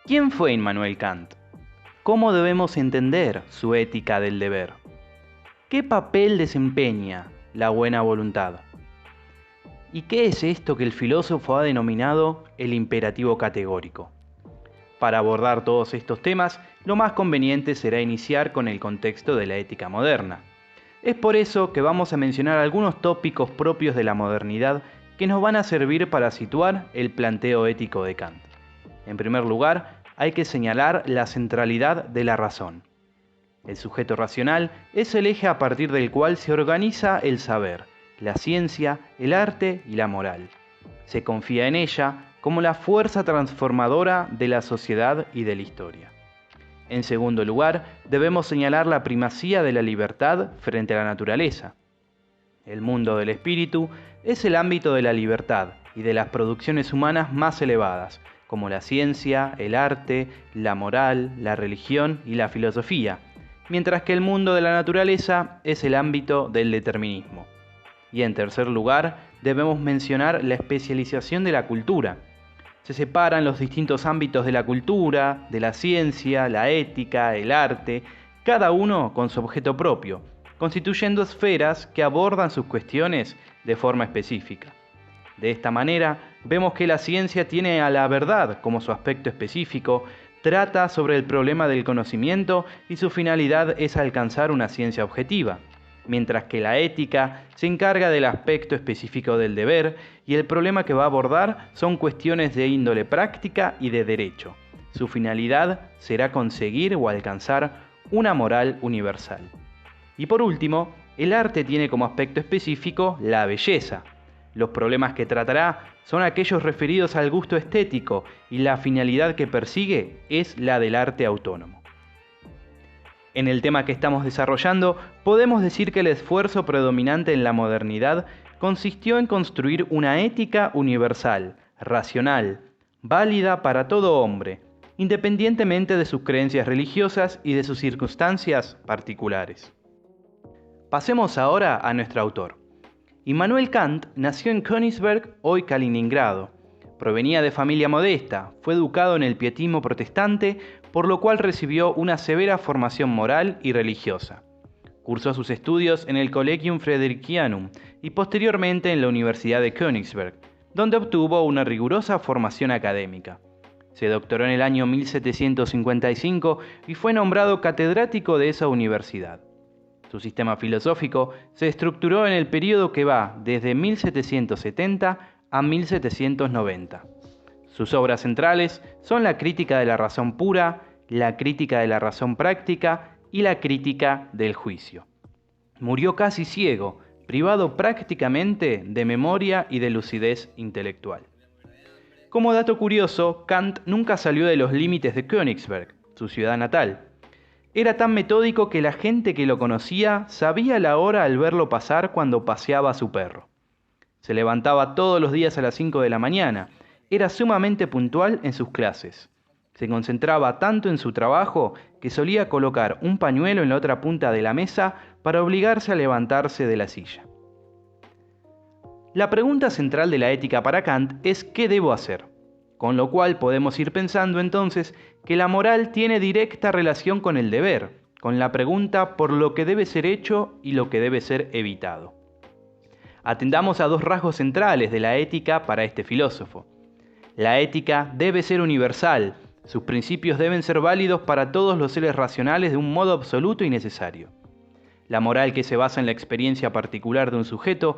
¿Quién fue Immanuel Kant? ¿Cómo debemos entender su ética del deber? ¿Qué papel desempeña la buena voluntad? ¿Y qué es esto que el filósofo ha denominado el imperativo categórico? Para abordar todos estos temas, lo más conveniente será iniciar con el contexto de la ética moderna. Es por eso que vamos a mencionar algunos tópicos propios de la modernidad que nos van a servir para situar el planteo ético de Kant. En primer lugar, hay que señalar la centralidad de la razón. El sujeto racional es el eje a partir del cual se organiza el saber, la ciencia, el arte y la moral. Se confía en ella como la fuerza transformadora de la sociedad y de la historia. En segundo lugar, debemos señalar la primacía de la libertad frente a la naturaleza. El mundo del espíritu es el ámbito de la libertad y de las producciones humanas más elevadas, como la ciencia, el arte, la moral, la religión y la filosofía, mientras que el mundo de la naturaleza es el ámbito del determinismo. Y en tercer lugar, debemos mencionar la especialización de la cultura. Se separan los distintos ámbitos de la cultura, de la ciencia, la ética, el arte, cada uno con su objeto propio, constituyendo esferas que abordan sus cuestiones de forma específica. De esta manera, vemos que la ciencia tiene a la verdad como su aspecto específico, trata sobre el problema del conocimiento y su finalidad es alcanzar una ciencia objetiva, mientras que la ética se encarga del aspecto específico del deber y el problema que va a abordar son cuestiones de índole práctica y de derecho. Su finalidad será conseguir o alcanzar una moral universal. Y por último, el arte tiene como aspecto específico la belleza. Los problemas que tratará son aquellos referidos al gusto estético y la finalidad que persigue es la del arte autónomo. En el tema que estamos desarrollando, podemos decir que el esfuerzo predominante en la modernidad consistió en construir una ética universal, racional, válida para todo hombre, independientemente de sus creencias religiosas y de sus circunstancias particulares. Pasemos ahora a nuestro autor. Immanuel Kant nació en Königsberg, hoy Kaliningrado. Provenía de familia modesta, fue educado en el pietismo protestante, por lo cual recibió una severa formación moral y religiosa. Cursó sus estudios en el Collegium Fredericianum y posteriormente en la Universidad de Königsberg, donde obtuvo una rigurosa formación académica. Se doctoró en el año 1755 y fue nombrado catedrático de esa universidad. Su sistema filosófico se estructuró en el período que va desde 1770 a 1790. Sus obras centrales son la crítica de la razón pura, la crítica de la razón práctica y la crítica del juicio. Murió casi ciego, privado prácticamente de memoria y de lucidez intelectual. Como dato curioso, Kant nunca salió de los límites de Königsberg, su ciudad natal. Era tan metódico que la gente que lo conocía sabía la hora al verlo pasar cuando paseaba a su perro. Se levantaba todos los días a las 5 de la mañana. Era sumamente puntual en sus clases. Se concentraba tanto en su trabajo que solía colocar un pañuelo en la otra punta de la mesa para obligarse a levantarse de la silla. La pregunta central de la ética para Kant es ¿qué debo hacer? Con lo cual podemos ir pensando entonces que la moral tiene directa relación con el deber, con la pregunta por lo que debe ser hecho y lo que debe ser evitado. Atendamos a dos rasgos centrales de la ética para este filósofo. La ética debe ser universal, sus principios deben ser válidos para todos los seres racionales de un modo absoluto y necesario. La moral que se basa en la experiencia particular de un sujeto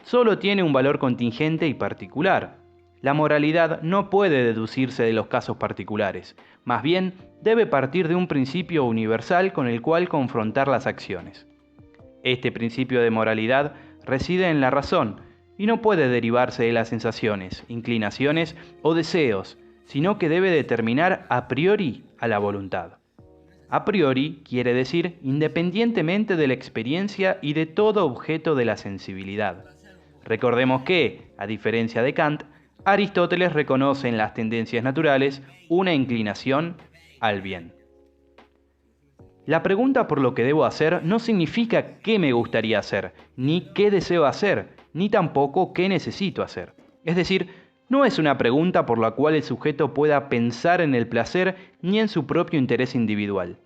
solo tiene un valor contingente y particular. La moralidad no puede deducirse de los casos particulares, más bien debe partir de un principio universal con el cual confrontar las acciones. Este principio de moralidad reside en la razón y no puede derivarse de las sensaciones, inclinaciones o deseos, sino que debe determinar a priori a la voluntad. A priori quiere decir independientemente de la experiencia y de todo objeto de la sensibilidad. Recordemos que, a diferencia de Kant, Aristóteles reconoce en las tendencias naturales una inclinación al bien. La pregunta por lo que debo hacer no significa qué me gustaría hacer, ni qué deseo hacer, ni tampoco qué necesito hacer. Es decir, No es una pregunta por la cual el sujeto pueda pensar en el placer ni en su propio interés individual.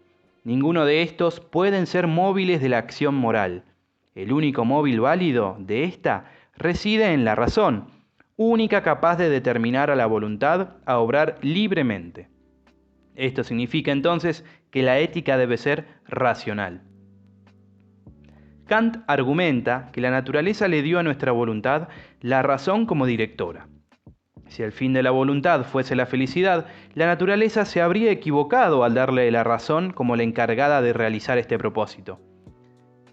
Ninguno de estos pueden ser móviles de la acción moral. El único móvil válido de esta reside en la razón, única capaz de determinar a la voluntad a obrar libremente. Esto significa entonces que la ética debe ser racional. Kant argumenta que la naturaleza le dio a nuestra voluntad la razón como directora. Si el fin de la voluntad fuese la felicidad, la naturaleza se habría equivocado al darle la razón como la encargada de realizar este propósito.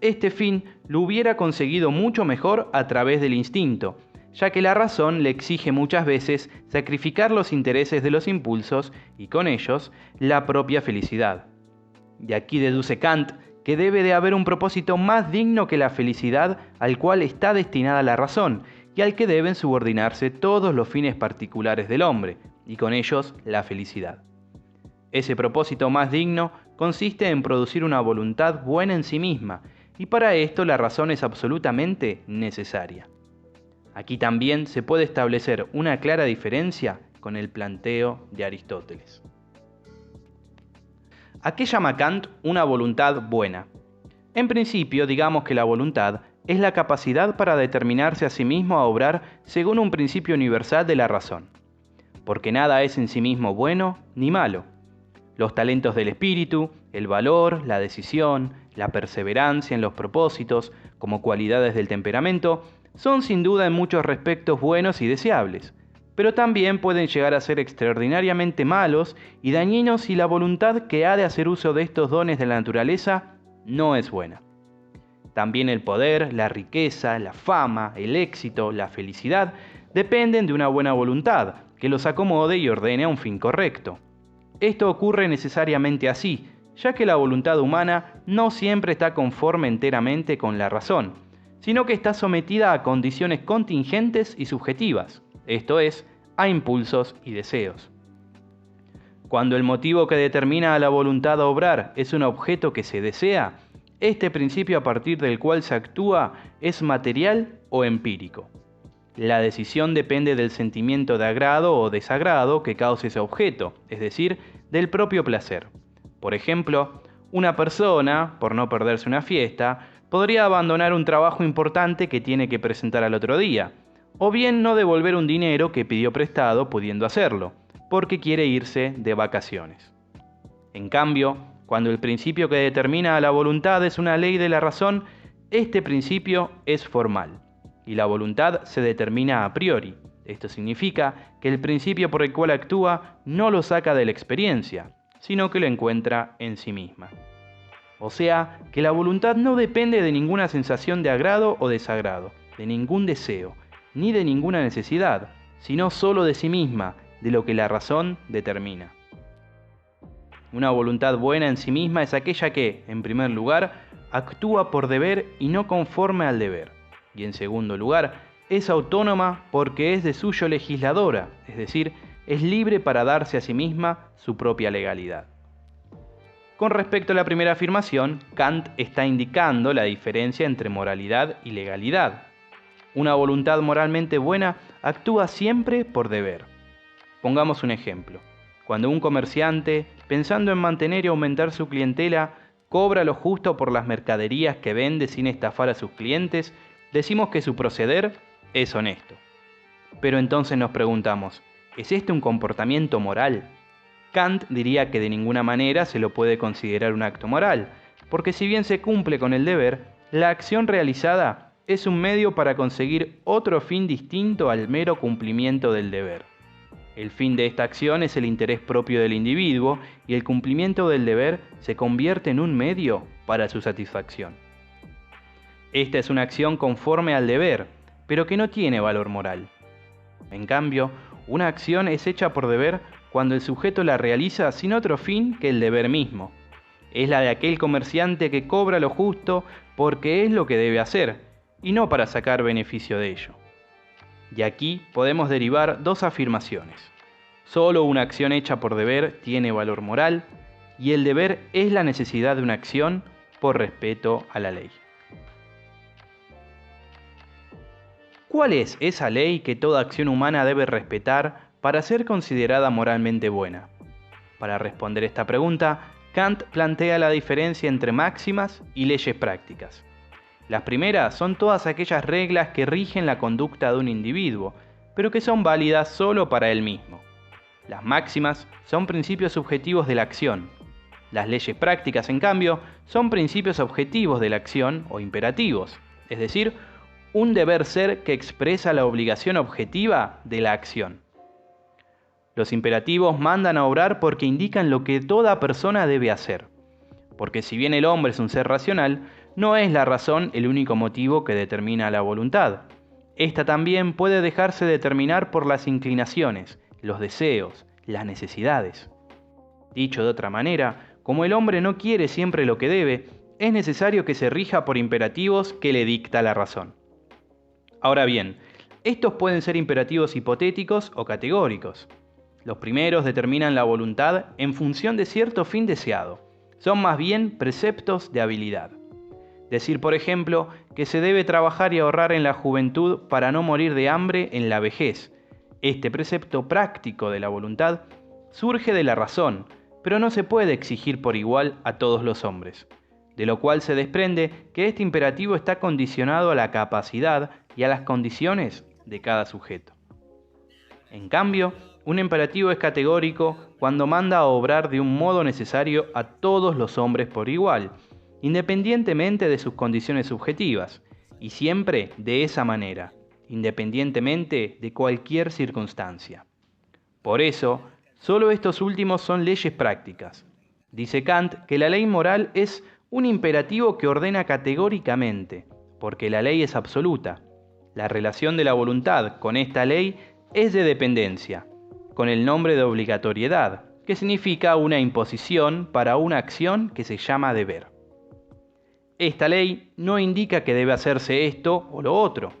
Este fin lo hubiera conseguido mucho mejor a través del instinto, ya que la razón le exige muchas veces sacrificar los intereses de los impulsos y con ellos la propia felicidad. De aquí deduce Kant que debe de haber un propósito más digno que la felicidad al cual está destinada la razón y al que deben subordinarse todos los fines particulares del hombre, y con ellos la felicidad. Ese propósito más digno consiste en producir una voluntad buena en sí misma, y para esto la razón es absolutamente necesaria. Aquí también se puede establecer una clara diferencia con el planteo de Aristóteles. ¿A qué llama Kant una voluntad buena? En principio, digamos que la voluntad es la capacidad para determinarse a sí mismo a obrar según un principio universal de la razón, porque nada es en sí mismo bueno ni malo. Los talentos del espíritu, el valor, la decisión, la perseverancia en los propósitos, como cualidades del temperamento, son sin duda en muchos respectos buenos y deseables, pero también pueden llegar a ser extraordinariamente malos y dañinos si la voluntad que ha de hacer uso de estos dones de la naturaleza no es buena. También el poder, la riqueza, la fama, el éxito, la felicidad dependen de una buena voluntad que los acomode y ordene a un fin correcto. Esto ocurre necesariamente así, ya que la voluntad humana no siempre está conforme enteramente con la razón, sino que está sometida a condiciones contingentes y subjetivas, esto es, a impulsos y deseos. Cuando el motivo que determina a la voluntad a obrar es un objeto que se desea, este principio a partir del cual se actúa es material o empírico. La decisión depende del sentimiento de agrado o desagrado que cause ese objeto, es decir, del propio placer. Por ejemplo, una persona, por no perderse una fiesta, podría abandonar un trabajo importante que tiene que presentar al otro día, o bien no devolver un dinero que pidió prestado pudiendo hacerlo, porque quiere irse de vacaciones. En cambio, cuando el principio que determina a la voluntad es una ley de la razón, este principio es formal, y la voluntad se determina a priori. Esto significa que el principio por el cual actúa no lo saca de la experiencia, sino que lo encuentra en sí misma. O sea, que la voluntad no depende de ninguna sensación de agrado o desagrado, de ningún deseo, ni de ninguna necesidad, sino solo de sí misma, de lo que la razón determina. Una voluntad buena en sí misma es aquella que, en primer lugar, actúa por deber y no conforme al deber, y en segundo lugar, es autónoma porque es de suyo legisladora, es decir, es libre para darse a sí misma su propia legalidad. Con respecto a la primera afirmación, Kant está indicando la diferencia entre moralidad y legalidad. Una voluntad moralmente buena actúa siempre por deber. Pongamos un ejemplo. Cuando un comerciante, pensando en mantener y aumentar su clientela, cobra lo justo por las mercaderías que vende sin estafar a sus clientes, decimos que su proceder es honesto. Pero entonces nos preguntamos, ¿es este un comportamiento moral? Kant diría que de ninguna manera se lo puede considerar un acto moral, porque si bien se cumple con el deber, la acción realizada es un medio para conseguir otro fin distinto al mero cumplimiento del deber. El fin de esta acción es el interés propio del individuo y el cumplimiento del deber se convierte en un medio para su satisfacción. Esta es una acción conforme al deber, pero que no tiene valor moral. En cambio, una acción es hecha por deber cuando el sujeto la realiza sin otro fin que el deber mismo. Es la de aquel comerciante que cobra lo justo porque es lo que debe hacer, y no para sacar beneficio de ello. De aquí podemos derivar dos afirmaciones. Solo una acción hecha por deber tiene valor moral, y el deber es la necesidad de una acción por respeto a la ley. ¿Cuál es esa ley que toda acción humana debe respetar para ser considerada moralmente buena? Para responder esta pregunta, Kant plantea la diferencia entre máximas y leyes prácticas. Las primeras son todas aquellas reglas que rigen la conducta de un individuo, pero que son válidas solo para él mismo. Las máximas son principios subjetivos de la acción. Las leyes prácticas, en cambio, son principios objetivos de la acción o imperativos, es decir, un deber ser que expresa la obligación objetiva de la acción. Los imperativos mandan a obrar porque indican lo que toda persona debe hacer. Porque si bien el hombre es un ser racional, no es la razón el único motivo que determina la voluntad. Esta también puede dejarse determinar por las inclinaciones, los deseos, las necesidades. Dicho de otra manera, como el hombre no quiere siempre lo que debe, es necesario que se rija por imperativos que le dicta la razón. Ahora bien, estos pueden ser imperativos hipotéticos o categóricos. Los primeros determinan la voluntad en función de cierto fin deseado. Son más bien preceptos de habilidad. Decir, por ejemplo, que se debe trabajar y ahorrar en la juventud para no morir de hambre en la vejez. Este precepto práctico de la voluntad surge de la razón, pero no se puede exigir por igual a todos los hombres. De lo cual se desprende que este imperativo está condicionado a la capacidad y a las condiciones de cada sujeto. En cambio, un imperativo es categórico cuando manda a obrar de un modo necesario a todos los hombres por igual, independientemente de sus condiciones subjetivas, y siempre de esa manera, independientemente de cualquier circunstancia. Por eso, solo estos últimos son leyes prácticas. Dice Kant que la ley moral es un imperativo que ordena categóricamente, porque la ley es absoluta. La relación de la voluntad con esta ley es de dependencia, con el nombre de obligatoriedad, que significa una imposición para una acción que se llama deber. Esta ley no indica que debe hacerse esto o lo otro,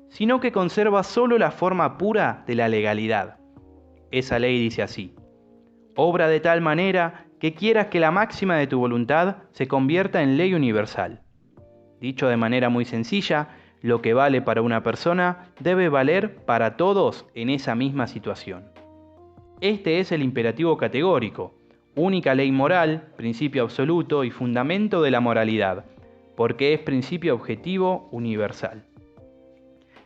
sino que conserva solo la forma pura de la legalidad. Esa ley dice así: obra de tal manera que quieras que la máxima de tu voluntad se convierta en ley universal. Dicho de manera muy sencilla, lo que vale para una persona debe valer para todos en esa misma situación. Este es el imperativo categórico, única ley moral, principio absoluto y fundamento de la moralidad, porque es principio objetivo universal.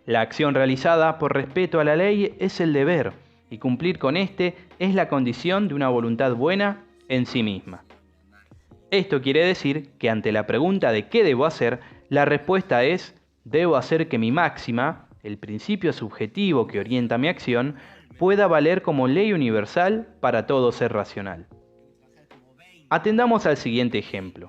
La acción realizada por respeto a la ley es el deber, y cumplir con este es la condición de una voluntad buena en sí misma. Esto quiere decir que ante la pregunta de qué debo hacer, la respuesta es: debo hacer que mi máxima, el principio subjetivo que orienta mi acción, pueda valer como ley universal para todo ser racional. Atendamos al siguiente ejemplo.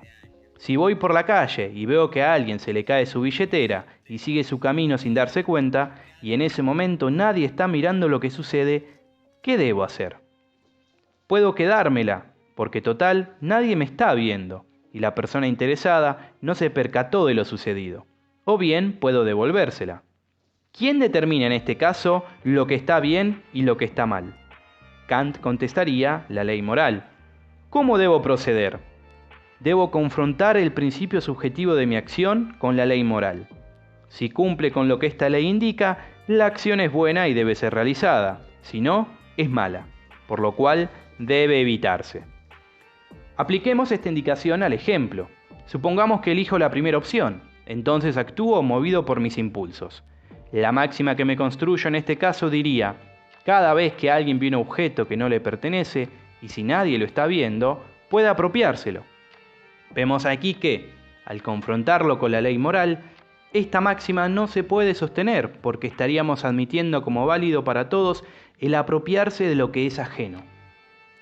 Si voy por la calle y veo que a alguien se le cae su billetera y sigue su camino sin darse cuenta, y en ese momento nadie está mirando lo que sucede, ¿qué debo hacer? Puedo quedármela, porque total, nadie me está viendo, y la persona interesada no se percató de lo sucedido. O bien puedo devolvérsela. ¿Quién determina en este caso lo que está bien y lo que está mal? Kant contestaría la ley moral. ¿Cómo debo proceder? Debo confrontar el principio subjetivo de mi acción con la ley moral. Si cumple con lo que esta ley indica, la acción es buena y debe ser realizada. Si no, es mala, por lo cual debe evitarse. Apliquemos esta indicación al ejemplo. Supongamos que elijo la primera opción, entonces actúo movido por mis impulsos. La máxima que me construyo en este caso diría: cada vez que alguien ve un objeto que no le pertenece, y si nadie lo está viendo, puede apropiárselo. Vemos aquí que, al confrontarlo con la ley moral, esta máxima no se puede sostener porque estaríamos admitiendo como válido para todos el apropiarse de lo que es ajeno.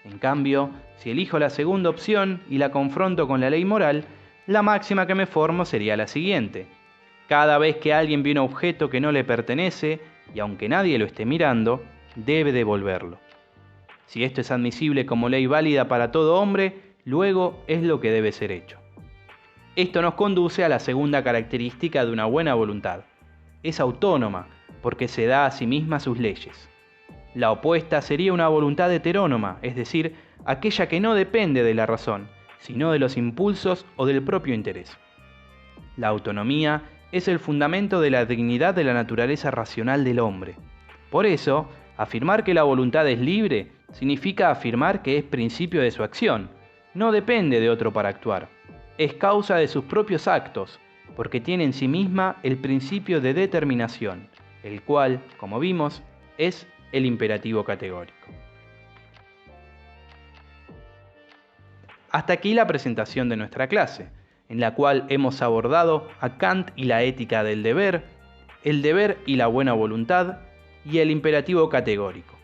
En cambio, si elijo la segunda opción y la confronto con la ley moral, la máxima que me formo sería la siguiente: cada vez que alguien ve un objeto que no le pertenece, y aunque nadie lo esté mirando, debe devolverlo. Si esto es admisible como ley válida para todo hombre, luego es lo que debe ser hecho. Esto nos conduce a la segunda característica de una buena voluntad. Es autónoma, porque se da a sí misma sus leyes. La opuesta sería una voluntad heterónoma, es decir, aquella que no depende de la razón, sino de los impulsos o del propio interés. La autonomía es el fundamento de la dignidad de la naturaleza racional del hombre. Por eso, afirmar que la voluntad es libre significa afirmar que es principio de su acción, no depende de otro para actuar, es causa de sus propios actos, porque tiene en sí misma el principio de determinación, el cual, como vimos, es el imperativo categórico. Hasta aquí la presentación de nuestra clase, en la cual hemos abordado a Kant y la ética del deber, el deber y la buena voluntad, y el imperativo categórico.